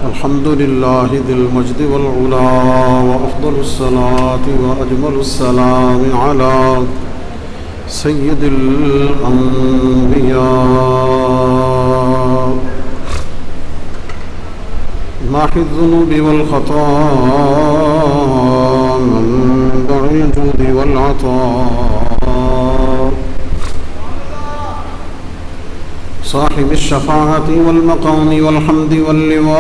الحمد لله ذي المجد والعلا، وأفضل الصلاة وأجمل السلام على سيد الأنبياء ماحي الذنوب والخطايا منبع الجود والعطاء، صاحب الشفاعة والمقام والحمد واللواء،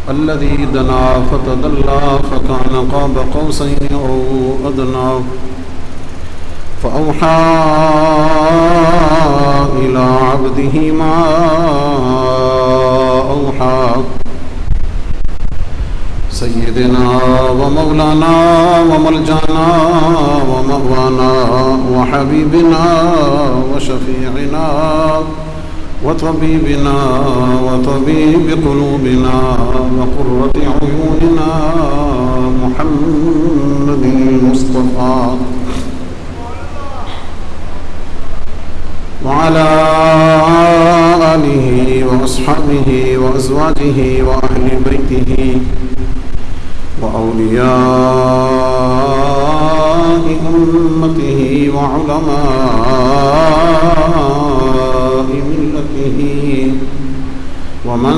الذي دنا فتدلى فكان قاب قوسين أو أدنى، فأوحى إلى عبده ما أوحى، سيدنا ومولانا وملجانا ومأوانا وحبيبنا وشفيعنا وطبيبنا وطبيب قلوبنا وقرة عيوننا محمد المصطفى وعلى آله وأصحابه وأزواجه وأهل بيته وأولياء أمته وعلماء ملته ومن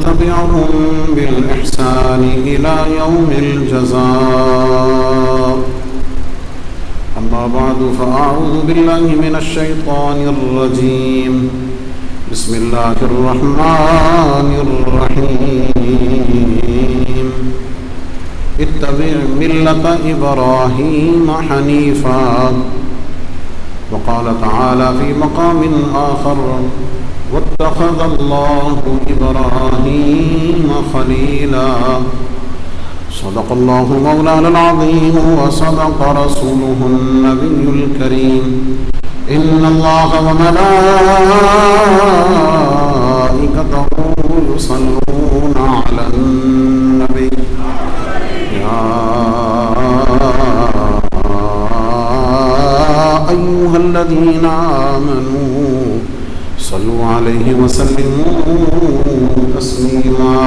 تبعهم بالإحسان إلى يوم الجزاء. أما بعد، فأعوذ بالله من الشيطان الرجيم. بسم الله الرحمن الرحيم. اتبع ملة إبراهيم حنيفا. وقال تعالى في مقام آخر: واتخذ الله إبراهيم خليلا. صدق الله مولانا العظيم وصدق رسوله النبي الكريم. إن الله وملائكته يصلون على النبي يا أيها الذين آمنوا صلوا عليه وسلموا تسليما.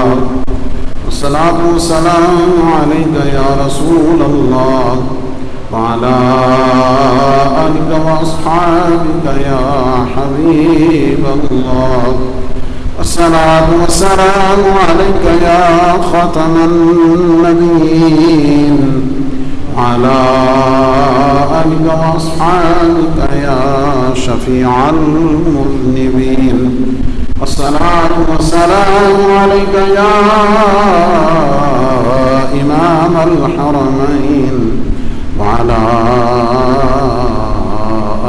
الصلاة والسلام عليك يا رسول الله وعلى آلك وأصحابك يا حبيب الله. الصلاة والسلام عليك يا ختم النبيين وعلى آلك وأصحابك يا شفيع المذنبين. الصلاة والسلام عليك يا إمام الحرمين وعلى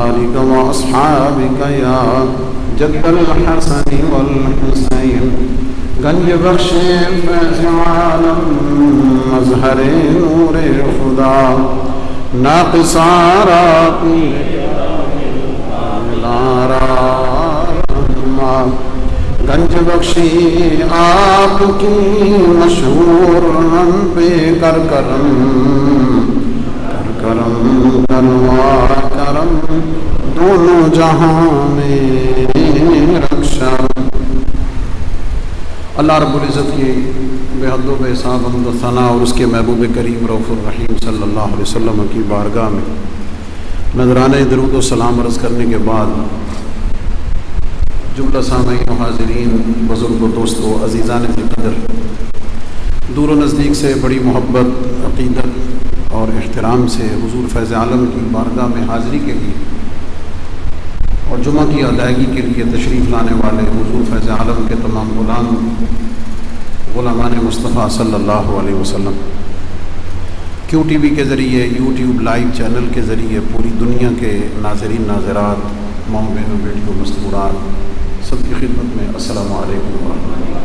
آلك وأصحابك يا جد الحسن والحسين. گنج بخش فیض عالم مظہر نور خدا، ناقصارا کی لارا گنج بخشی آپ کی مشہور رن پہ کر کرم کروا کرم دونوں جہاں میں رکشا. اللہ رب العزت کی بے حد و بے حساب حمد و ثنا اور اس کے محبوب کریم رؤوف الرحیم صلی اللہ علیہ وسلم کی بارگاہ میں نذرانہ درود و سلام عرض کرنے کے بعد، جملہ سامعین و حاضرین، بزرگ و دوستو، عزیزان قدر، دور و نزدیک سے بڑی محبت، عقیدت اور احترام سے حضور فیض عالم کی بارگاہ میں حاضری کے لیے اور جمعہ کی ادائیگی کے لیے تشریف لانے والے حضور فیض عالم کے تمام غلامان مصطفیٰ صلی اللہ علیہ وسلم، کیو ٹی وی کے ذریعے، یوٹیوب لائیو چینل کے ذریعے پوری دنیا کے ناظرین ناظرات، ماؤں بہنوں بیٹیوں مستورات، سب کی خدمت میں السلام علیکم ورحمۃ اللہ۔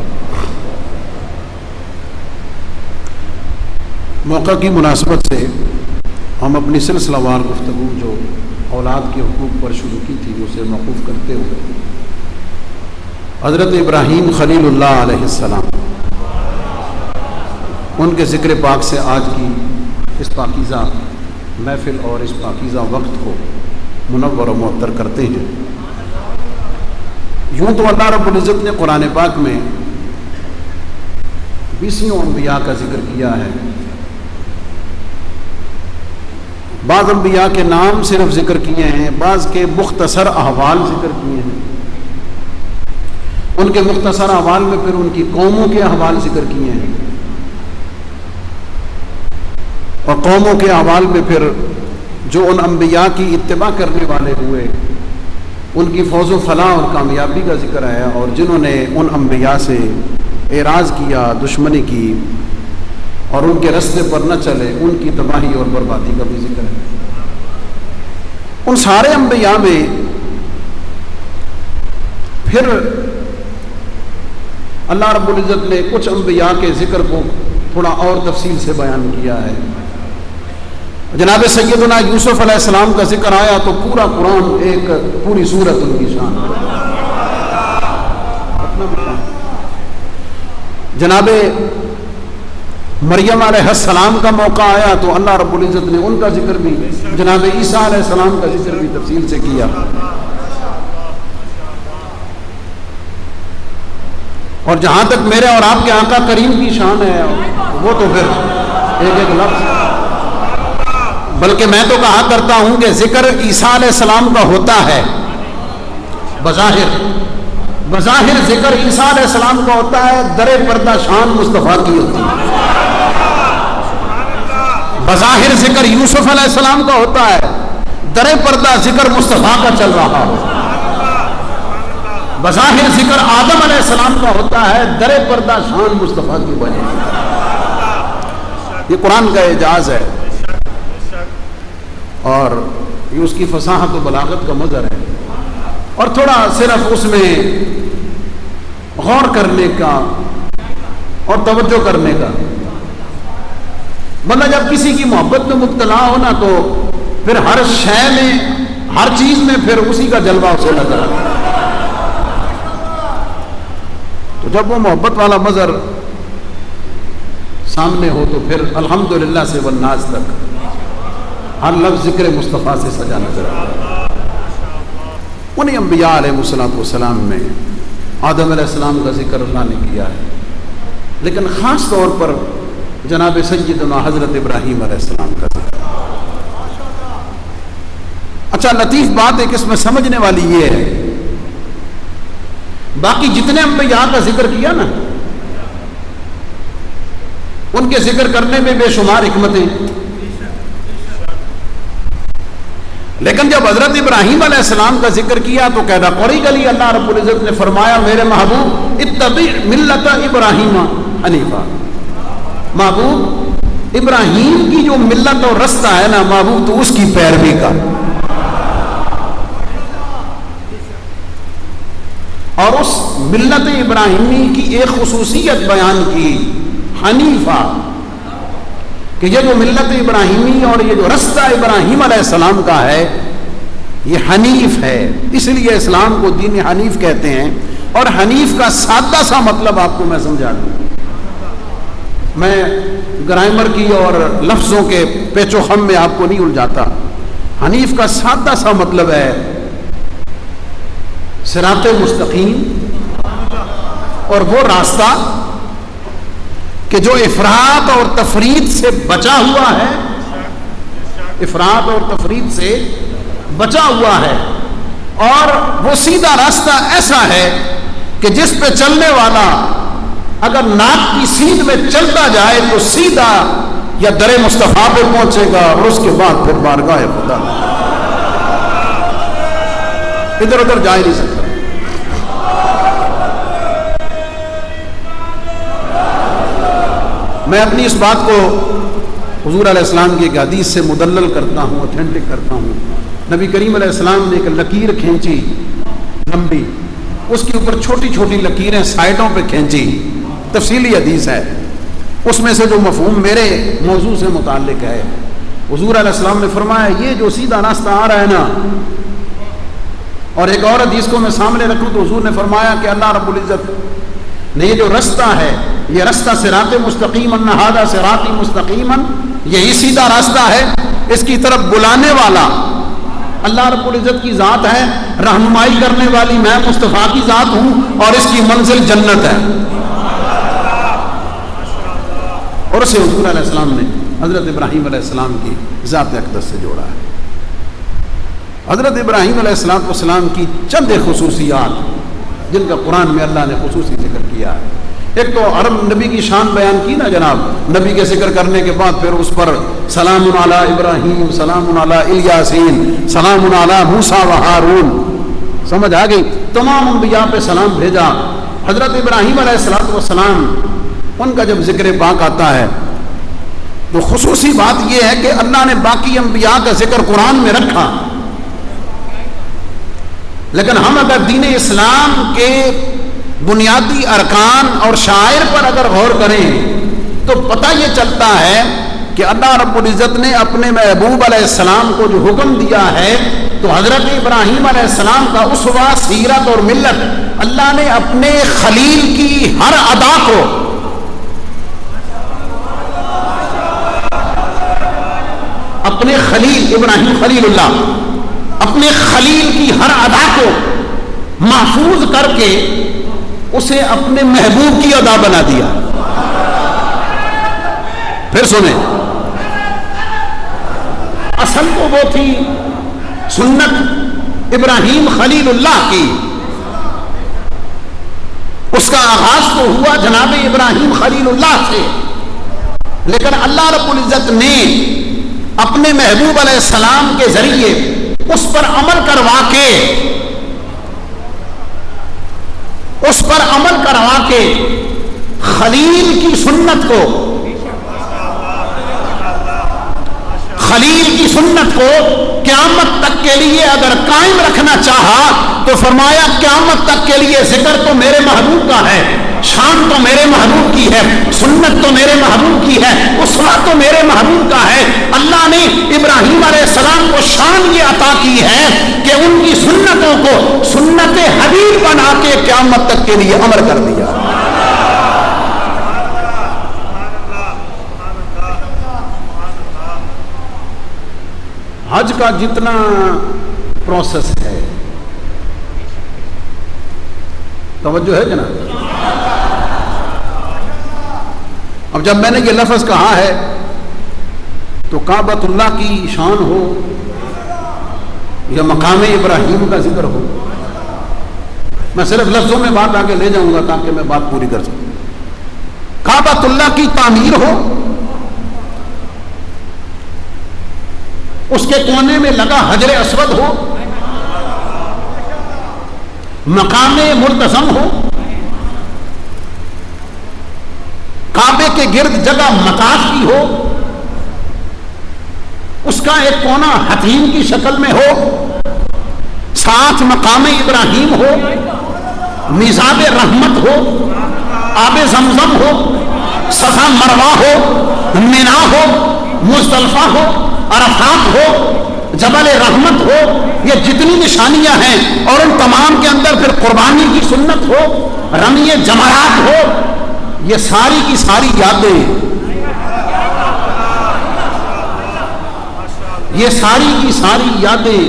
موقع کی مناسبت سے ہم اپنی سلسلہ وار گفتگو جو اولاد کے حقوق پر شروع کی تھی اسے موقوف کرتے ہوئے حضرت ابراہیم خلیل اللہ علیہ السلام ان کے ذکر پاک سے آج کی اس پاکیزہ محفل اور اس پاکیزہ وقت کو منور و معطر کرتے ہیں۔ یوں تو اللہ رب العزت نے قرآن پاک میں 20 انبیاء کا ذکر کیا ہے۔ بعض انبیاء کے نام صرف ذکر کیے ہیں، بعض کے مختصر احوال ذکر کیے ہیں، ان کے مختصر احوال میں پھر ان کی قوموں کے احوال ذکر کیے ہیں، اور قوموں کے احوال میں پھر جو ان انبیاء کی اتباع کرنے والے ہوئے ان کی فوز و فلاح اور کامیابی کا ذکر ہے، اور جنہوں نے ان انبیاء سے اعراض کیا، دشمنی کی اور ان کے راستے پر نہ چلے، ان کی تباہی اور بربادی کا بھی ذکر ہے۔ ان سارے انبیاء میں پھر اللہ رب العزت نے کچھ انبیاء کے ذکر کو تھوڑا اور تفصیل سے بیان کیا ہے۔ جناب سیدنا یوسف علیہ السلام کا ذکر آیا تو پورا قرآن ایک پوری سورت ان کی شان ہے۔ جناب مریم علیہ السلام کا موقع آیا تو اللہ رب العزت نے ان کا ذکر بھی، جناب عیسیٰ علیہ السلام کا ذکر بھی تفصیل سے کیا۔ اور جہاں تک میرے اور آپ کے آقا کریم کی شان ہے وہ تو پھر ایک ایک لفظ، بلکہ میں تو کہا کرتا ہوں کہ ذکر عیسیٰ علیہ السلام کا ہوتا ہے بظاہر ذکر عیسیٰ علیہ السلام کا ہوتا ہے، در پردہ شان مصطفیٰ کی ہوتی ہے۔ بظاہر ذکر یوسف علیہ السلام کا ہوتا ہے، در پردہ ذکر مصطفیٰ کا چل رہا ہو۔ بظاہر ذکر آدم علیہ السلام کا ہوتا ہے، در پردہ شان مصطفیٰ کی وجہ۔ یہ قرآن کا اعجاز ہے اور یہ اس کی فصاحت و بلاغت کا مظہر ہے، اور تھوڑا صرف اس میں غور کرنے کا اور توجہ کرنے کا۔ بندہ جب کسی کی محبت میں مبتلا ہونا تو پھر ہر شے میں، ہر چیز میں پھر اسی کا جلوہ اسے نظر آتا ہے۔ تو جب وہ محبت والا منظر سامنے ہو تو پھر الحمدللہ سے والناس تک ہر لفظ ذکر مصطفیٰ سے سجا نظر آتا ہے۔ انہیں انبیاء علیہ السلام میں آدم علیہ السلام کا ذکر اللہ نے کیا ہے، لیکن خاص طور پر جناب سیدنا حضرت ابراہیم علیہ السلام کا ذکر۔ اچھا لطیف بات ہے کہ اس میں سمجھنے والی یہ ہے، باقی جتنے انبیاء کا ذکر کیا نا، ان کے ذکر کرنے میں بے شمار حکمتیں، لیکن جب حضرت ابراہیم علیہ السلام کا ذکر کیا تو قاعدہ قوری گلی اللہ رب العزت نے فرمایا میرے محبوب اتبع ملت ابراہیم حنیفہ۔ محبوب ابراہیم کی جو ملت اور رستہ ہے نا محبوب، تو اس کی پیروی کا، اور اس ملت ابراہیمی کی ایک خصوصیت بیان کی حنیفہ، کہ یہ جو ملت ابراہیمی اور یہ جو رستہ ابراہیم علیہ السلام کا ہے یہ حنیف ہے، اس لیے اسلام کو دین حنیف کہتے ہیں۔ اور حنیف کا سادہ سا مطلب آپ کو میں سمجھا دوں، میں گرامر کی اور لفظوں کے پیچ و خم میں آپ کو نہیں الجھاتا۔ حنیف کا سادہ سا مطلب ہے صراط مستقیم، اور وہ راستہ کہ جو افراط اور تفرید سے بچا ہوا ہے، افراط اور تفرید سے بچا ہوا ہے، اور وہ سیدھا راستہ ایسا ہے کہ جس پہ چلنے والا اگر ناک کی سیدھ میں چلتا جائے تو سیدھا یا در مصطفیٰ پہ پہنچے گا، اور اس کے بعد پھر بارگاہ خدا ادھر ادھر جا ہی نہیں سکتا۔ میں اپنی اس بات کو حضور علیہ السلام کی ایک حدیث سے مدلل کرتا ہوں، اوتھینٹک کرتا ہوں۔ نبی کریم علیہ السلام نے ایک لکیر کھینچی لمبی، اس کے اوپر چھوٹی چھوٹی لکیریں سائڈوں پہ کھینچی، تفصیلی حدیث ہے، اس میں سے جو مفہوم میرے موضوع سے متعلق ہے، حضور علیہ السلام نے فرمایا یہ جو سیدھا راستہ آ رہا ہے نا، اور ایک اور حدیث کو میں سامنے رکھوں تو حضور نے فرمایا کہ اللہ رب العزت نے یہ جو رستہ ہے، یہ رستہ صراط مستقیم ان ھذا صراطی مستقیما یہی سیدھا راستہ ہے، اس کی طرف بلانے والا اللہ رب العزت کی ذات ہے، رہنمائی کرنے والی میں مصطفیٰ کی ذات ہوں، اور اس کی منزل جنت ہے۔ اور اسے حضور علیہ السلام نے حضرت ابراہیم علیہ السلام کی ذات اقدس سے جوڑا ہے۔ حضرت ابراہیم علیہ السلام کی چند خصوصیات جن کا قرآن میں اللہ نے خصوصی ذکر کیا ہے۔ ایک تو عرب نبی کی شان بیان کی نا جناب، نبی کے ذکر کرنے کے بعد پھر اس پر سلام علی ابراہیم، سلام علی الیاسین، سلام علی موسیٰ و ہارون، سمجھ آ گئی؟ تمام انبیاء پہ سلام بھیجا۔ حضرت ابراہیم علیہ السلام ان کا جب ذکر پاک آتا ہے تو خصوصی بات یہ ہے کہ اللہ نے باقی انبیاء کا ذکر قرآن میں رکھا، لیکن ہم اگر دین اسلام کے بنیادی ارکان اور شعائر پر اگر غور کریں تو پتہ یہ چلتا ہے کہ اللہ رب العزت نے اپنے محبوب علیہ السلام کو جو حکم دیا ہے تو حضرت ابراہیم علیہ السلام کا اسوہ، سیرت اور ملت، اللہ نے اپنے خلیل کی ہر ادا کو اپنے خلیل ابراہیم خلیل اللہ اپنے خلیل کی ہر ادا کو محفوظ کر کے اسے اپنے محبوب کی ادا بنا دیا۔ پھر سنیں، اصل تو وہ تھی سنت ابراہیم خلیل اللہ کی، اس کا آغاز تو ہوا جناب ابراہیم خلیل اللہ سے، لیکن اللہ رب العزت نے اپنے محبوب علیہ السلام کے ذریعے اس پر عمل کروا کے خلیل کی سنت کو قیامت تک کے لیے اگر قائم رکھنا چاہا تو فرمایا قیامت تک کے لیے ذکر تو میرے محبوب کا ہے، شان تو میرے محبوب کی ہے، سنت تو میرے محبوب کی ہے، اسوہ تو میرے محبوب کا ہے۔ اللہ نے ابراہیم علیہ السلام کو شان یہ عطا کی ہے کہ ان کی سنتوں کو سنت حبیب بنا کے قیامت تک کے لیے عمل کر دیا۔ حج کا جتنا پروسیس ہے، توجہ ہے جناب؟ اب جب میں نے یہ لفظ کہا ہے تو کعبۃ اللہ کی شان ہو یا مقام ابراہیم کا ذکر ہو، میں صرف لفظوں میں بات آگے لے جاؤں گا تاکہ میں بات پوری کر سکوں۔ کعبۃ اللہ کی تعمیر ہو، اس کے کونے میں لگا حجر اسود ہو، مقام مرتزم ہو، کعبے کے گرد جگہ مطاف کی ہو، اس کا ایک کونا حتیم کی شکل میں ہو، ساتھ مقام ابراہیم ہو، میزاب رحمت ہو، آب زمزم ہو، صفا مروہ ہو، مینا ہو، مزدلفہ ہو، عرفات ہو، جبل رحمت ہو، یہ جتنی نشانیاں ہیں، اور ان تمام کے اندر پھر قربانی کی سنت ہو، رمی جمرات ہو، یہ ساری کی ساری یادیں، یہ ساری کی ساری یادیں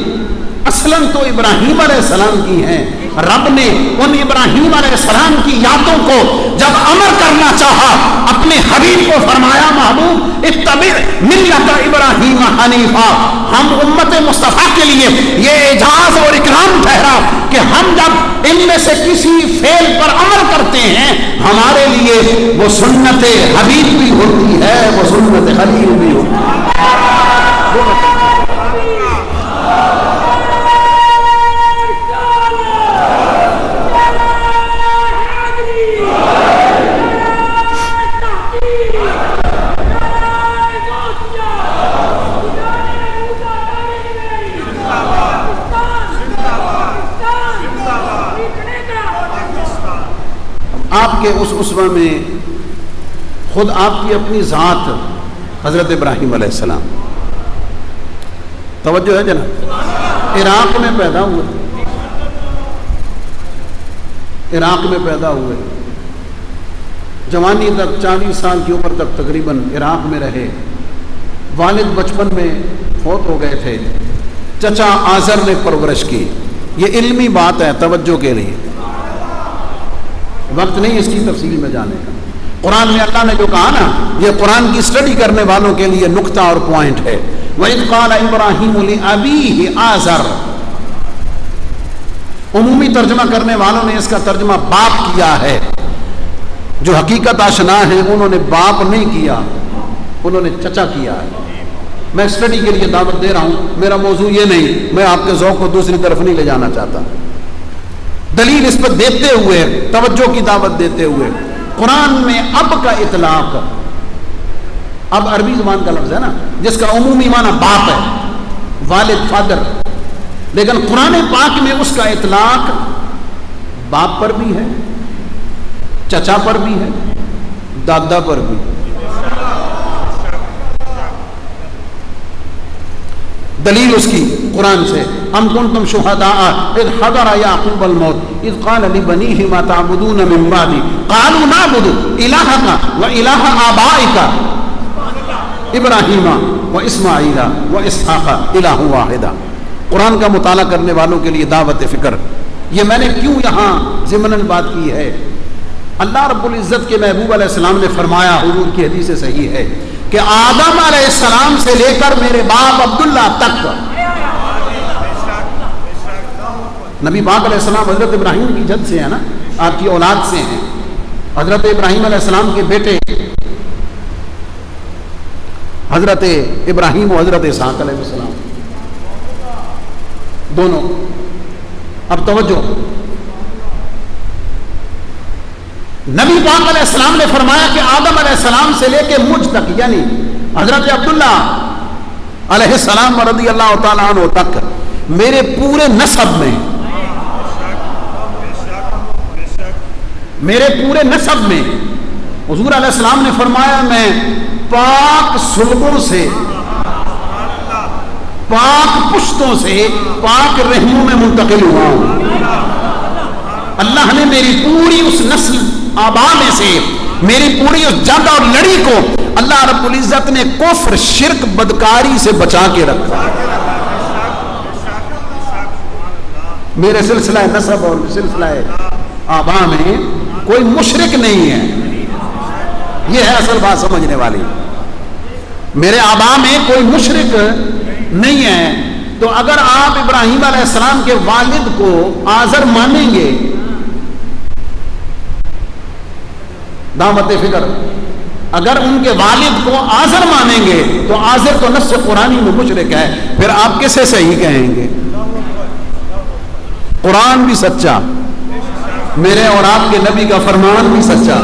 اصلاً تو ابراہیم علیہ السلام کی ہیں۔ رب نے ان ابراہیم علیہ السلام کی یادوں کو جب عمل کرنا چاہا، اپنے حبیب کو فرمایا محبوب اتبع ملت ابراہیم حنیفا۔ ہم امت مصطفیٰ کے لیے یہ اعزاز اور اکرام ٹھہرا کہ ہم جب ان میں سے کسی فعل پر عمل کرتے ہیں، ہمارے لیے وہ سنت حبیب بھی ہوتی ہے، وہ سنت خلیل بھی ہوتی ہے۔ آپ کے اس اسوہ میں خود آپ کی اپنی ذات حضرت ابراہیم علیہ السلام، توجہ ہے جناب؟ عراق میں پیدا ہوئے، عراق میں پیدا ہوئے، جوانی تک 40 سال کی عمر تک تقریباً عراق میں رہے، والد بچپن میں فوت ہو گئے تھے، چچا آزر نے پرورش کی. یہ علمی بات ہے، توجہ کے لیے، وقت نہیں اس کی تفصیل میں جانے کا. قرآن میں اللہ نے جو کہا نا، یہ قرآن کی اسٹڈی کرنے والوں کے لیے نقطہ اور پوائنٹ ہے. وَإِذْ قَالَ إِبْرَاهِيمُ لِأَبِيهِ آزر. عمومی ترجمہ کرنے والوں نے اس کا ترجمہ باپ کیا ہے. جو حقیقت آشنا ہے انہوں نے باپ نہیں کیا، انہوں نے چچا کیا ہے. میں اسٹڈی کے لیے دعوت دے رہا ہوں، میرا موضوع یہ نہیں، میں آپ کے ذوق کو دوسری طرف نہیں لے جانا چاہتا. دلیل اس پر دیتے ہوئے، توجہ کی دعوت دیتے ہوئے، قرآن میں اب کا اطلاق، اب عربی زبان کا لفظ ہے نا جس کا عمومی معنی باپ ہے، والد، فادر، لیکن قرآن پاک میں اس کا اطلاق باپ پر بھی ہے، چچا پر بھی ہے، دادا پر بھی. دلیل اس کی قرآن سے، ام کنتم شہداء اذ حضر یعقوب الموت اذ قال لبنیہ ما تعبدون من بعدی قالوا نعبد الہک و الہ آبائک ابراہیم و اسماعیل و اسحاق الہ واحد. قرآن کا مطالعہ کرنے والوں کے لیے دعوت فکر. یہ میں نے کیوں یہاں ضمناً بات کی ہے؟ اللہ رب العزت کے محبوب علیہ السلام نے فرمایا، حضور کی حدیث سے صحیح ہے، کہ آدم علیہ السلام سے لے کر میرے باپ عبداللہ تک، نبی پاک علیہ السلام حضرت ابراہیم کی جد سے ہے نا، آپ کی اولاد سے ہیں. حضرت ابراہیم علیہ السلام کے بیٹے حضرت ابراہیم و حضرت اسحاق علیہ السلام دونوں. اب توجہ، نبی پاک علیہ السلام نے فرمایا کہ آدم علیہ السلام سے لے کے مجھ تک، یعنی حضرت عبداللہ علیہ السلام رضی اللہ تعالیٰ عنہ تک، میرے پورے نسب میں، میرے پورے نسب میں حضور علیہ السلام نے فرمایا میں پاک سلبوں سے، پاک پشتوں سے، پاک رحموں میں منتقل ہوا ہوں. اللہ نے میری پوری اس نسل آبا میں سے، میری پوری اس جد اور لڑی کو اللہ رب العزت نے کفر، شرک، بدکاری سے بچا کے رکھا. میرے سلسلہ نسب اور سلسلہ آبا میں کوئی مشرک نہیں ہے. یہ ہے اصل بات سمجھنے والی. میرے آبا میں کوئی مشرک نہیں ہے. تو اگر آپ ابراہیم علیہ السلام کے والد کو آزر مانیں گے، دعوت فکر، اگر ان کے والد کو آزر مانیں گے تو آزر تو نص قرآنی میں مشرک ہے. پھر آپ کسے صحیح کہیں گے؟ قرآن بھی سچا، میرے اور آپ کے نبی کا فرمان بھی سچا،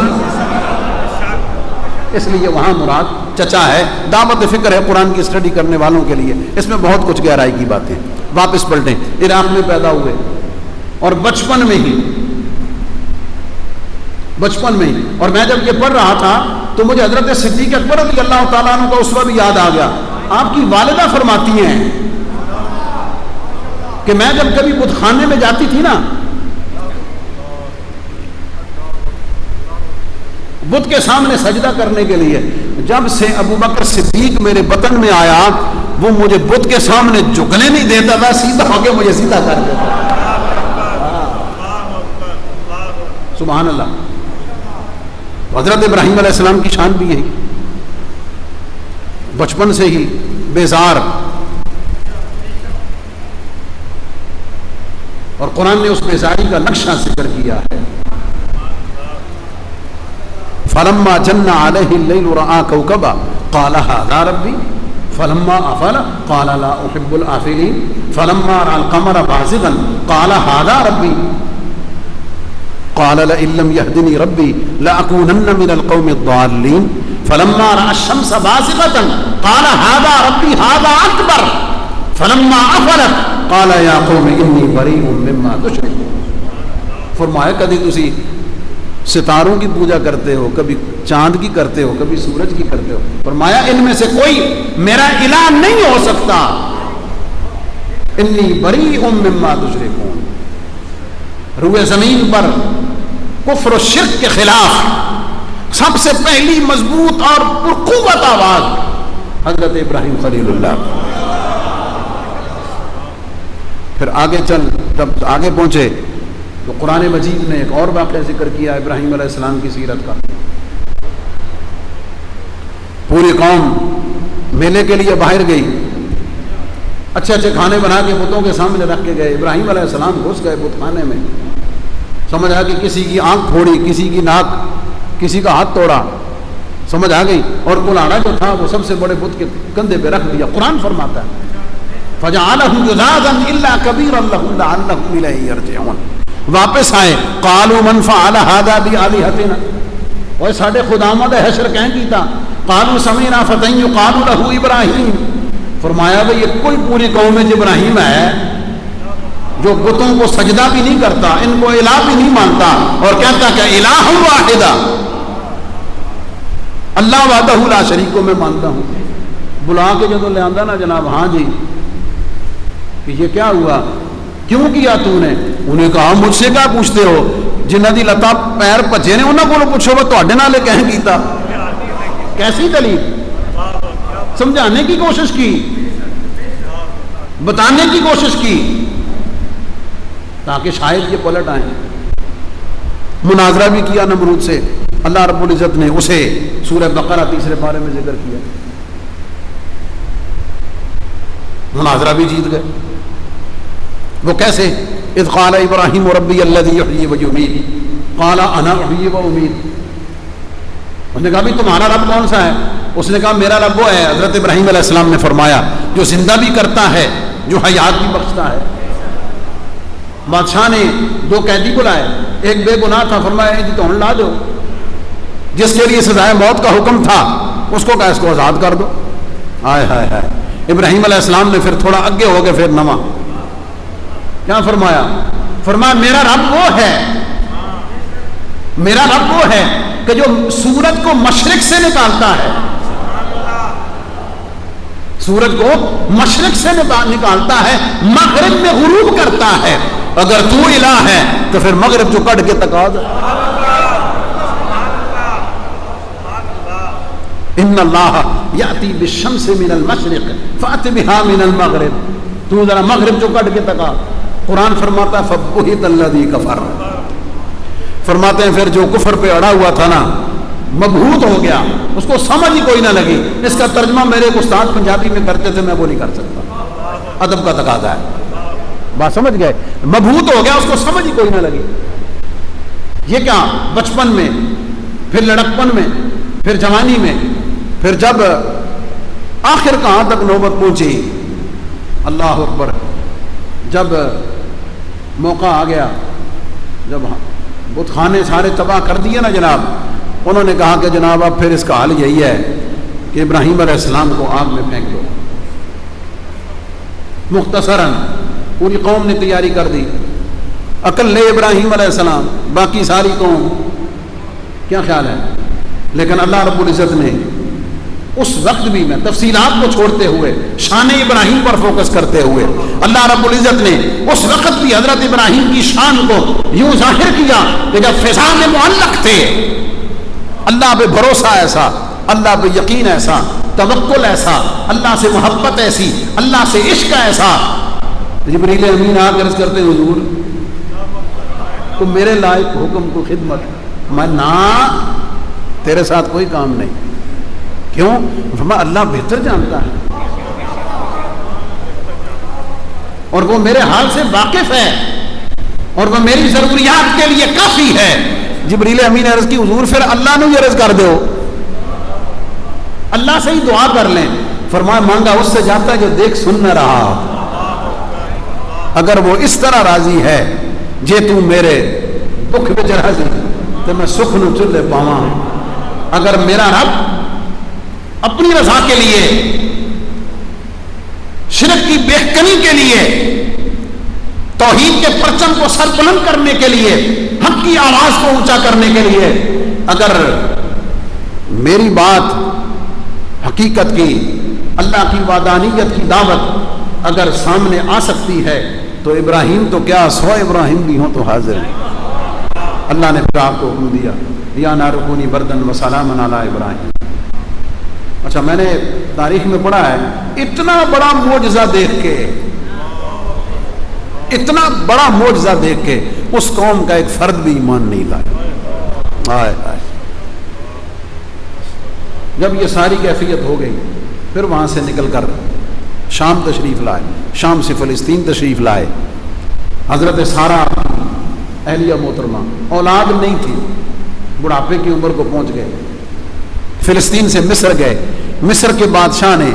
اس لیے وہاں مراد چچا ہے. دعوت فکر ہے قرآن کی اسٹڈی کرنے والوں کے لیے. اس میں بہت کچھ گہرائی کی باتیں. واپس پلٹیں، عراق میں پیدا ہوئے اور بچپن میں ہی، اور میں جب یہ پڑھ رہا تھا تو مجھے حضرت صدیق اکبر رضی اللہ تعالیٰ عنہ کا اسوہ بھی یاد آ گیا. آپ کی والدہ فرماتی ہیں کہ میں جب کبھی بت خانے میں جاتی تھی نا، بت کے سامنے سجدہ کرنے کے لیے، جب سے ابو بکر صدیق میرے بطن میں آیا وہ مجھے بت کے سامنے جھکنے نہیں دیتا تھا، سیدھا ہو کے مجھے سیدھا کر دیتا. سبحان اللہ. حضرت ابراہیم علیہ السلام کی شان بھی یہی، بچپن سے ہی بیزار. اور قرآن نے اس بیزاری کا نقشہ ذکر کیا ہے. فلما جن علیہ اللیل رأى کوکبا قال هذا ربی فلما افل قال لا احب الافلین فلما رأى القمر بازغا قال هذا ربی قال لئن لم يهدني ربي لأكونن من القوم الضالين فلما رأى الشمس بازغة قال هذا ربي هذا أكبر فلما أفلت قال يا قوم إني بريء مما تشركون. فرمایا کبھی تسی ستاروں کی پوجا کرتے ہو، کبھی چاند کی کرتے ہو، کبھی سورج کی کرتے ہو. فرمایا ان میں سے کوئی میرا الہ نہیں ہو سکتا. انی بریء مما تشركون. روئے زمین پر کفر و شرک کے خلاف سب سے پہلی مضبوط اور پرقوت آواز حضرت ابراہیم خلیل اللہ. پھر آگے چل، جب آگے پہنچے تو قرآن مجید نے ایک اور واقعہ ذکر کیا ابراہیم علیہ السلام کی سیرت کا. پوری قوم میلے کے لیے باہر گئی، اچھے اچھے کھانے بنا کے بتوں کے سامنے رکھ کے گئے. ابراہیم علیہ السلام گھس گئے بت خانے میں، سمجھ آ کہ کسی کی آنکھ پھوڑی، کسی کی ناک، کسی کا ہاتھ توڑا، سمجھ آ گئی. اور کلاڑا جو تھا وہ سب سے بڑے بت کے کندھے پہ رکھ دیا. قرآن فرماتا ہے فَجَعَلَهُ جُذَاذًا إِلَّا كَبِيرًا لَهُمْ لَعَلَّهُمْ إِلَيْهِ يَرْجِعُونَ. واپس آئے، قالوا من فعل هذا بآلهتنا، اور ساڈے خداواں دا حشر کہیں کیتا. قالوا سمعنا فتى يقال له ابراہیم. فرمایا بھئی یہ کوئی پوری قوم میں ابراہیم ہے جو بتوں کو سجدہ بھی نہیں کرتا، ان کو الہ بھی نہیں مانتا، اور کہتا کہ الہ واحدہ، اللہ وحدہ لا شریک کو میں مانتا ہوں. بلا کے جدوں لے آندا نا جناب، ہاں جی کہ یہ کیا ہوا، کیوں کیا تو نے؟ انہیں کہا مجھ سے کیا پوچھتے ہو، جنہاں دی لتا پیر بھجے نے انہاں کولوں پوچھو وہ تواڈے نال کہیں کیتا. کیسی دلیل؟ سمجھانے کی کوشش کی، بتانے کی کوشش کی تاکہ شاید یہ پلٹ آئیں. مناظرہ بھی کیا نمرود سے، اللہ رب العزت نے اسے سورہ بقرہ 3 پارے میں ذکر کیا. مناظرہ بھی جیت گئے. وہ کیسے؟ اذ قال ابراہیم ربی الذی یحیی ویمیت قال انا احیی وامیت. انہوں نے کہا بھی تمہارا رب کون سا ہے؟ اس نے کہا میرا رب وہ ہے. حضرت ابراہیم علیہ السلام نے فرمایا جو زندہ بھی کرتا ہے، جو حیات بھی بخشتا ہے. بادشاہ نے 2 قیدی بلائے، ایک بے گناہ تھا، فرمایا ان کی توڑ لا دو، جس کے لیے سزائے موت کا حکم تھا اس کو کہا اس کو آزاد کر دو. ہائے ہائے ہائے. ابراہیم علیہ السلام نے پھر تھوڑا آگے ہو گئے، پھر نواں کیا فرمایا؟ فرمایا میرا رب وہ ہے، میرا رب وہ ہے کہ جو سورج کو مشرق سے نکالتا ہے، سورج کو مشرق سے نکالتا ہے، مغرب میں غروب کرتا ہے. اگر تو الہ ہے تو پھر مغرب جو کٹ کے تکا دے. ان اللہ یاتی بالشمس من المشرق فات بها من المغرب. تو ذرا مغرب جو کٹ کے تکا. قرآن فرماتا ہے فبہت الذی کفر، فرماتے ہیں پھر جو کفر پہ اڑا ہوا تھا نا، مبہوت ہو گیا، اس کو سمجھ ہی کوئی نہ لگی. اس کا ترجمہ میرے ایک استاد پنجابی میں کرتے تھے، میں وہ نہیں کر سکتا، ادب کا تقاضا ہے. بات سمجھ گئے؟ مبہوت ہو گیا، اس کو سمجھ ہی کوئی نہ لگی. یہ کیا؟ بچپن میں، پھر لڑکپن میں، پھر جوانی میں، پھر جب آخر کہاں تک نوبت پہنچی، اللہ اکبر، جب موقع آ گیا، جب بت خانے سارے تباہ کر دیے نا جناب، انہوں نے کہا کہ جناب اب پھر اس کا حال یہی ہے کہ ابراہیم علیہ السلام کو آگ میں پھینک دو. مختصراً پوری قوم نے تیاری کر دی، اکلے ابراہیم علیہ السلام، باقی ساری قوم. کیا خیال ہے؟ لیکن اللہ رب العزت نے اس وقت بھی، میں تفصیلات کو چھوڑتے ہوئے شان ابراہیم پر فوکس کرتے ہوئے، اللہ رب العزت نے اس وقت بھی حضرت ابراہیم کی شان کو یوں ظاہر کیا کہ جب فضا میں معلق تھے، اللہ پہ بھروسہ ایسا، اللہ پہ یقین ایسا، توکل ایسا، اللہ سے محبت ایسی، اللہ سے عشق ایسا. جبریل امین آ کر عرض کرتے حضور تو میرے لائق حکم کو خدمت، میں نہ تیرے ساتھ کوئی کام نہیں. کیوں؟ فرمایا اللہ بہتر جانتا ہے اور وہ میرے حال سے واقف ہے اور وہ میری ضروریات کے لیے کافی ہے. جبریل امین نے عرض کی حضور پھر اللہ نے یہ عرض کر دو، اللہ سے ہی دعا کر لیں. فرمایا مانگا اس سے جاتا ہے جو دیکھ سن نہ رہا. اگر وہ اس طرح راضی ہے جے تو میرے دکھ وچ راضی تو میں سکھ نو چلے پاواں. اگر میرا رب اپنی رضا کے لیے، شرک کی بہکنی کے لیے، توحید کے پرچم کو سر بلند کرنے کے لیے، حق کی آواز کو اونچا کرنے کے لیے اگر میری بات حقیقت کی، اللہ کی وحدانیت کی دعوت اگر سامنے آ سکتی ہے تو ابراہیم تو کیا 100 ابراہیم بھی ہوں تو حاضر ہیں. اللہ نے پھر آپ کو حکم دیا یا نار کونی بردن و سلاما علی ابراہیم. اچھا میں نے تاریخ میں پڑھا ہے اتنا بڑا معجزہ دیکھ کے، اتنا بڑا معجزہ دیکھ کے اس قوم کا ایک فرد بھی ایمان نہیں لایا. ہائے ہائے. جب یہ ساری کیفیت ہو گئی پھر وہاں سے نکل کر شام تشریف لائے، شام سے فلسطین تشریف لائے. حضرت سارہ اہلیہ محترمہ اولاد نہیں تھی، بڑھاپے کی عمر کو پہنچ گئے، فلسطین سے مصر گئے. مصر کے بادشاہ نے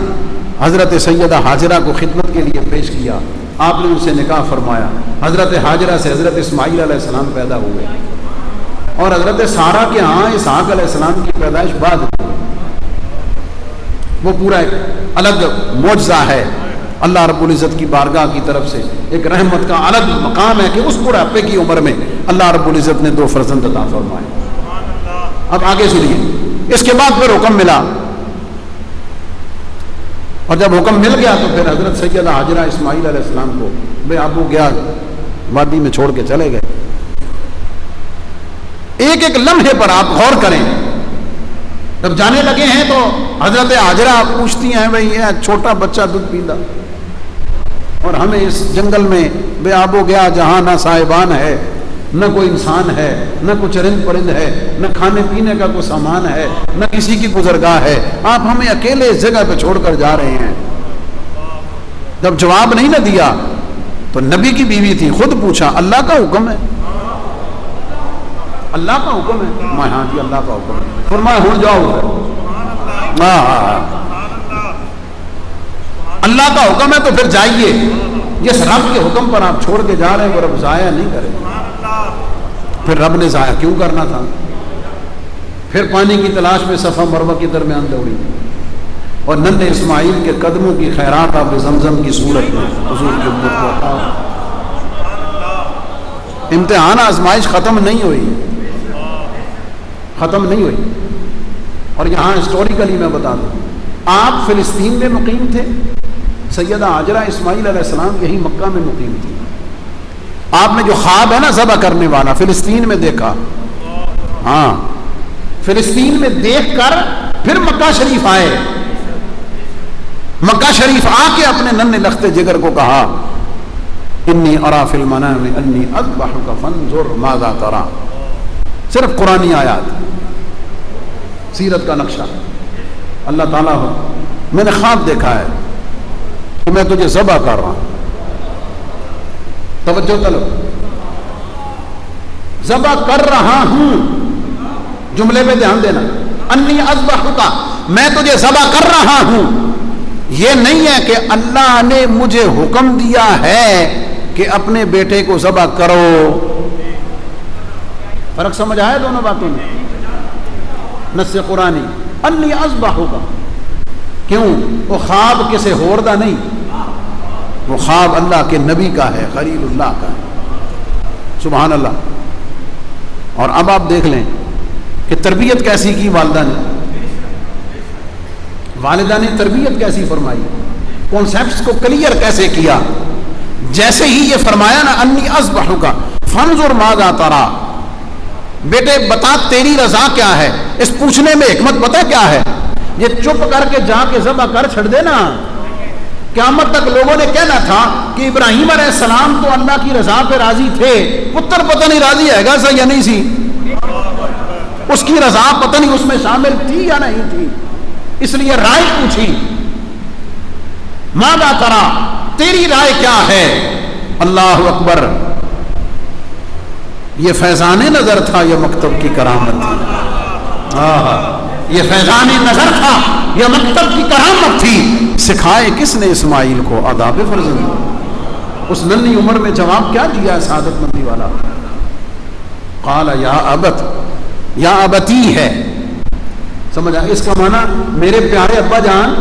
حضرت سیدہ ہاجرہ کو خدمت کے لیے پیش کیا. آپ نے ان سے نکاح فرمایا. حضرت ہاجرہ سے حضرت اسماعیل علیہ السلام پیدا ہوئے اور حضرت سارہ کے ہاں اسحاق علیہ السلام کی پیدائش بعد ہوئی. وہ پورا ایک الگ معجزہ ہے. اللہ رب العزت کی بارگاہ کی طرف سے ایک رحمت کا الگ مقام ہے کہ اس بڑھاپے کی عمر میں اللہ رب العزت نے 2 فرزند عطا فرمائے. اب آگے سنیے. اس کے بعد پھر حکم ملا، اور جب حکم مل گیا تو پھر حضرت سیدہ ہاجرہ اسماعیل علیہ السلام کو بے آب و گیا وادی میں چھوڑ کے چلے گئے. ایک ایک لمحے پر آپ غور کریں. جب جانے لگے ہیں تو حضرت ہاجرہ پوچھتی ہیں بھئی یہ چھوٹا بچہ دودھ پیندا اور ہمیں اس جنگل میں بے آب و گیا جہاں نہ صاحبان ہے، نہ کوئی انسان ہے، نہ کچھ چرند پرند ہے، نہ کھانے پینے کا کوئی سامان ہے، نہ کسی کی گزرگاہ ہے، آپ ہمیں اکیلے اس جگہ پہ چھوڑ کر جا رہے ہیں. جب جواب نہیں نہ دیا تو نبی کی بیوی تھی، خود پوچھا اللہ کا حکم ہے، اللہ کا حکم ہے. میں ہاں جی اللہ کا حکم ہے. فرمایا ہو جاؤ. اللہ کا حکم ہے تو پھر جائیے. جس رب کے حکم پر آپ چھوڑ کے جا رہے ہیں وہ رب ضائع نہیں کرے. پھر رب نے ضائع کیوں کرنا تھا؟ پھر پانی کی تلاش میں صفا مروہ کے درمیان دوڑی اور ننھے اسماعیل کے قدموں کی خیرات آپ زمزم کی صورت میں حضور کی امت کو عطا. امتحان آزمائش ختم نہیں ہوئی، ختم نہیں ہوئی. اور یہاں ہسٹوریکلی میں بتا دوں، آپ فلسطین میں مقیم تھے، سیدہ ہاجرہ اسماعیل علیہ السلام یہی مکہ میں مقیم تھی. آپ نے جو خواب ہے نا ذبح کرنے والا فلسطین میں دیکھا، ہاں فلسطین میں دیکھ کر پھر مکہ شریف آئے. مکہ شریف آ کے اپنے ننھے لختے جگر کو کہا انی ارا فی المنام انی اذبحک فانظر ماذا ترى. صرف قرآنی آیات، سیرت کا نقشہ. اللہ تعالیٰ ہو میں نے خواب دیکھا ہے کہ میں تجھے ذبح کر رہا ہوں. توجہ طلب، ذبح کر رہا ہوں، جملے پہ دھیان دینا. انی اذبحک، میں تجھے ذبح کر رہا ہوں. یہ نہیں ہے کہ اللہ نے مجھے حکم دیا ہے کہ اپنے بیٹے کو ذبح کرو. فرق سمجھ آیا دونوں باتوں میں؟ نص قرآنی انی اذبحک، کیوں؟ وہ خواب کسے ہوردہ نہیں، وہ خواب اللہ کے نبی کا ہے، خلیل اللہ کا ہے. سبحان اللہ. اور اب آپ دیکھ لیں کہ تربیت کیسی کی والدہ نے تربیت کیسی فرمائی، کانسیپٹس کو کلیئر کیسے کیا. جیسے ہی یہ فرمایا نا انی اذبحک فانظر ماذا ترى، بیٹے بتا تیری رضا کیا ہے. اس پوچھنے میں حکمت پتہ کیا ہے؟ یہ چپ کر کے جا کے ذبح کر چھڑ دینا، قیامت تک لوگوں نے کہنا تھا کہ ابراہیم علیہ السلام تو اللہ کی رضا پہ راضی تھے، پتر پتہ نہیں راضی ہے گا سا یا نہیں سی، اس کی رضا پتہ نہیں اس میں شامل تھی یا نہیں تھی. اس لیے رائے پوچھی، ماذا ترى، تیری رائے کیا ہے. اللہ اکبر. یہ فیضان نظر تھا، یہ مکتب کی کرامت تھی. یہ فیضان نظر تھا، یہ مکتب کی کرامت تھی. سکھائے کس نے اسماعیل کو آداب فرزند. اس ننھی عمر میں جواب کیا دیا ہے سعادت مندی والا؟ قال یا ابت، یا ابتی ہے. سمجھا اس کا معنی میرے پیارے ابا جان،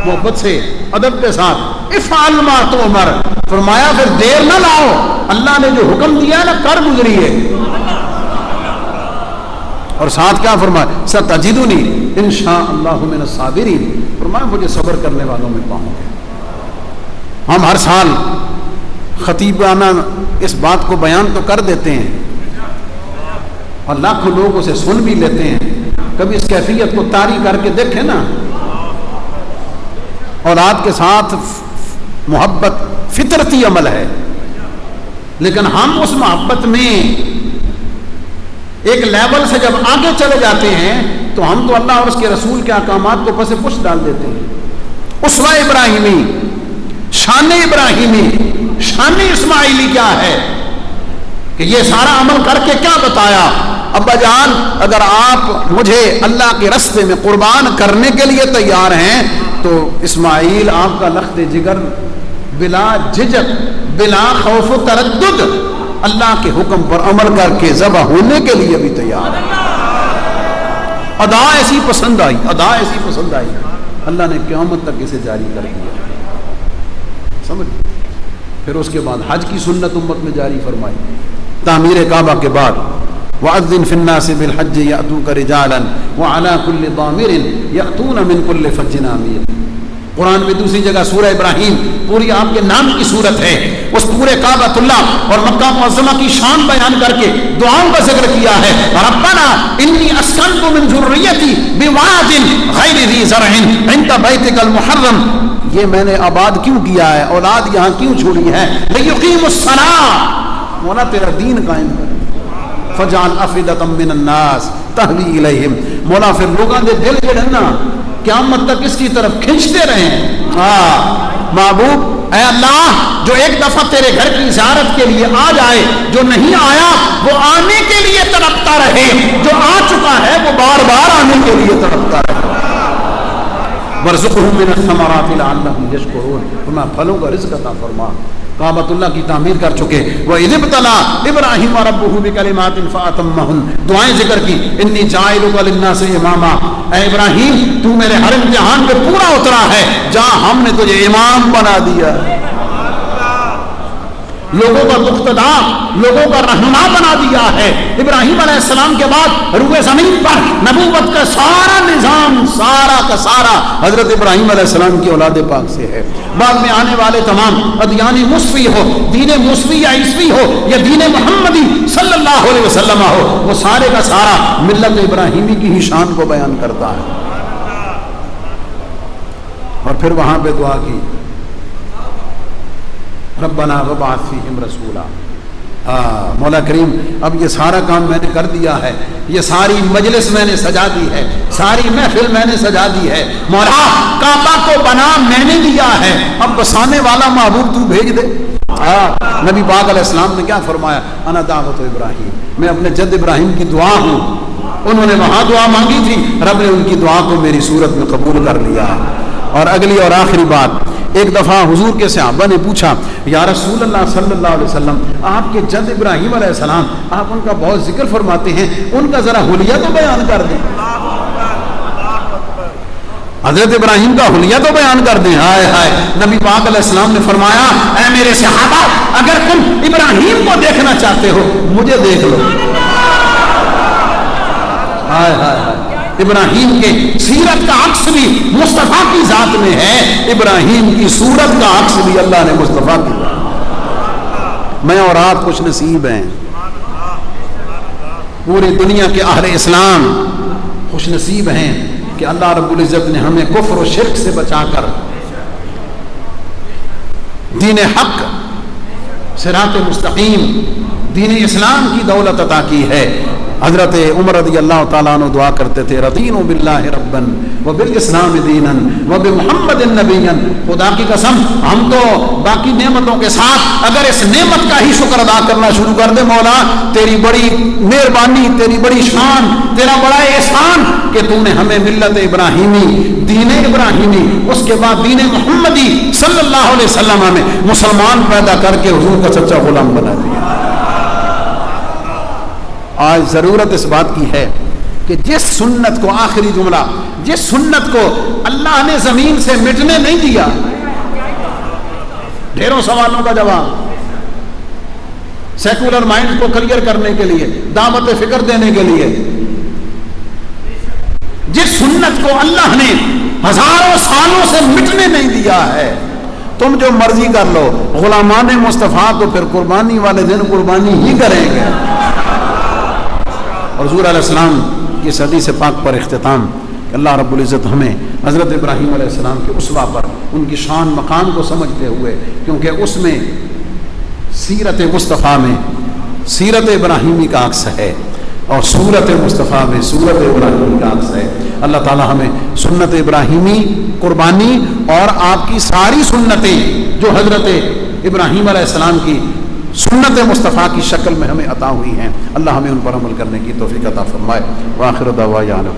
محبت سے ادب کے ساتھ افعل ما تؤمر. فرمایا پھر دیر نہ لاؤ، اللہ نے جو حکم دیا نا کر گزریے. اور ساتھ کیا فرمایا؟ ستجدنی انشاء اللہ من الصابرین. فرمایا مجھے صبر کرنے والوں میں پاؤں گے. ہم ہر سال خطیبانہ اس بات کو بیان تو کر دیتے ہیں اور لاکھوں لوگ اسے سن بھی لیتے ہیں. کبھی اس کیفیت کو طاری کر کے دیکھیں نا، اولاد کے ساتھ محبت فطرتی عمل ہے، لیکن ہم اس محبت میں ایک لیول سے جب آگے چلے جاتے ہیں تو ہم تو اللہ اور اس کے رسول کے احکامات کو پس پش ڈال دیتے ہیں۔ اسوہ ابراہیمی، شان ابراہیمی، شان اسماعیلی کیا ہے کہ یہ سارا عمل کر کے کیا بتایا؟ ابا جان اگر آپ مجھے اللہ کے راستے میں قربان کرنے کے لیے تیار ہیں تو اسماعیل آپ کا لخت جگر بلا جھجک بلا خوف و تردد اللہ کے حکم پر عمل کر کے ذبح ہونے کے لیے بھی تیار ہے۔ ادا ایسی پسند آئی، ادا ایسی پسند آئی، اللہ نے قیامت تک اسے جاری کر دیا، سمجھ۔ پھر اس کے بعد حج کی سنت امت میں جاری فرمائی، تعمیر کعبہ کے بعد وَأَذِّن فِي النَّاسِ بِالْحَجِّ يَأْتُوكَ رِجَالًا وَعَلَى كُلِّ ضَامِرٍ يَأْتُونَ مِنْ كُلِّ فَجٍّ عَمِيقٍ۔ قرآن میں دوسری جگہ سورہ ابراہیم پوری آپ کے نام کی صورت ہے، اس پورے کعبۃ اللہ اور مکہ معظمہ کی شان بیان کر کے دعاؤں کا ذکر کیا ہے۔ ربنا انی اسکنت من ذریتی بواد غیر ذی زرع عند بیتک المحرم، یہ میں نے آباد کیوں کیا ہے، اولاد یہاں کیوں چھوڑی ہے، لیقیموا الصلاۃ، مولا تیرا دین قائم کر، فجعل افئدۃ من الناس تہوی الیہم، مولا پھر لوگوں دے دل جڑے نا قیامت تک اس کی طرف کھنچتے رہیں۔ محبوب اے اللہ جو ایک دفعہ تیرے گھر کی زیارت کے لیے آ جائے، جو نہیں آیا وہ آنے کے لیے تڑپتا رہے، جو آ چکا ہے وہ بار بار آنے کے لیے تڑپتا رہے۔ وَارْزُقْهُم مِّنَ الثَّمَرَاتِ لَعَلَّهُمْ يَشْكُرُونَ، تمہیں پھلوں کا رزق عطا فرما۔ کعبۃ اللہ کی تعمیر کر چکے، وَإِذِ ابْتَلَىٰ إِبْرَاهِيمَ رَبُّهُ بِكَلِمَاتٍ فَأَتَمَّهُنَّ، دعائیں ذکر کی، انی جاعلک للناس اماما، اے ابراہیم تو میرے ہر امتحان پہ پورا اترا ہے، جہاں ہم نے تجھے امام بنا دیا، لوگوں کا مقتدا، لوگوں کا رہنما بنا دیا ہے۔ ابراہیم علیہ السلام کے بعد روئے زمین پر نبوت کا سارا نظام سارا کا سارا حضرت ابراہیم علیہ السلام کی اولاد پاک سے ہے۔ بعد میں آنے والے تمام ادیان موسوی ہو، دین موسوی یا عیسوی ہو یا دین محمدی صلی اللہ علیہ وسلم ہو، وہ سارے کا سارا ملت ابراہیمی کی ہی شان کو بیان کرتا ہے۔ اور پھر وہاں پہ دعا کی، ربنا وبعث فیہم رسولا، مولا کریم اب یہ سارا کام میں نے کر دیا ہے، یہ ساری مجلس میں نے سجا دی ہے، ساری محفل میں نے سجا دی ہے، مولا کعبہ کو بنا میں نے دیا ہے، اب بسانے والا محبوب تو بھیج دے۔ نبی پاک علیہ السلام نے کیا فرمایا، انا دعوت ابراہیم، میں اپنے جد ابراہیم کی دعا ہوں، انہوں نے وہاں دعا مانگی تھی، رب نے ان کی دعا کو میری صورت میں قبول کر لیا۔ اور اگلی اور آخری بات، ایک دفعہ حضور کے صحابہ نے پوچھا، یا رسول اللہ صلی اللہ علیہ وسلم آپ کے جد ابراہیم علیہ السلام آپ ان کا بہت ذکر فرماتے ہیں، ان کا ذرا حلیہ تو بیان کر دیں، حضرت ابراہیم کا حلیہ تو بیان کر دیں۔ ہائے ہائے، نبی پاک علیہ السلام نے فرمایا، اے میرے صحابہ اگر تم ابراہیم کو دیکھنا چاہتے ہو مجھے دیکھ لو۔ ہائے ہائے ہائے، ابراہیم کے سیرت کا عکس بھی مصطفیٰ کی ذات میں ہے، ابراہیم کی صورت کا عکس بھی اللہ نے مصطفیٰ کی ذات۔ میں اور آپ خوش نصیب ہیں، پوری دنیا کے اہل اسلام خوش نصیب ہیں کہ اللہ رب العزت نے ہمیں کفر و شرک سے بچا کر دین حق، صراط مستقیم، دین اسلام کی دولت عطا کی ہے۔ حضرت عمر رضی اللہ تعالیٰ عنہ دعا کرتے تھے، رضینوا باللہ ربا وبالاسلام دینا وبمحمد نبیا، خدا کی قسم ہم تو باقی نعمتوں کے ساتھ اگر اس نعمت کا ہی شکر ادا کرنا شروع کر دیں، مولا تیری بڑی مہربانی، تیری بڑی شان، تیرا بڑا احسان کہ تو نے ہمیں ملت ابراہیمی، دین ابراہیمی، اس کے بعد دین محمدی صلی اللہ علیہ وسلم میں مسلمان پیدا کر کے حضور کا سچا غلام بنا دیا۔ آج ضرورت اس بات کی ہے کہ جس سنت کو، آخری جملہ، جس سنت کو اللہ نے زمین سے مٹنے نہیں دیا، ڈھیروں سوالوں کا جواب، سیکولر مائنڈ کو کلیئر کرنے کے لیے، دعوت فکر دینے کے لیے، جس سنت کو اللہ نے ہزاروں سالوں سے مٹنے نہیں دیا ہے، تم جو مرضی کر لو، غلامان مصطفیٰ تو پھر قربانی والے دن قربانی ہی کریں گے۔ اور حضور علیہ السلام کی حدیث پاک پر اختتام، اللہ رب العزت ہمیں حضرت ابراہیم علیہ السلام کے اسوہ پر ان کی شان مقام کو سمجھتے ہوئے، کیونکہ اس میں سیرت مصطفیٰ میں سیرت ابراہیمی کا عکس ہے اور صورت مصطفیٰ میں صورت ابراہیمی کا عکس ہے۔ اللہ تعالی ہمیں سنت ابراہیمی قربانی اور آپ کی ساری سنتیں جو حضرت ابراہیم علیہ السلام کی سنت مصطفیٰ کی شکل میں ہمیں عطا ہوئی ہیں، اللہ ہمیں ان پر عمل کرنے کی توفیق عطا فرمائے۔ وآخر دعوانا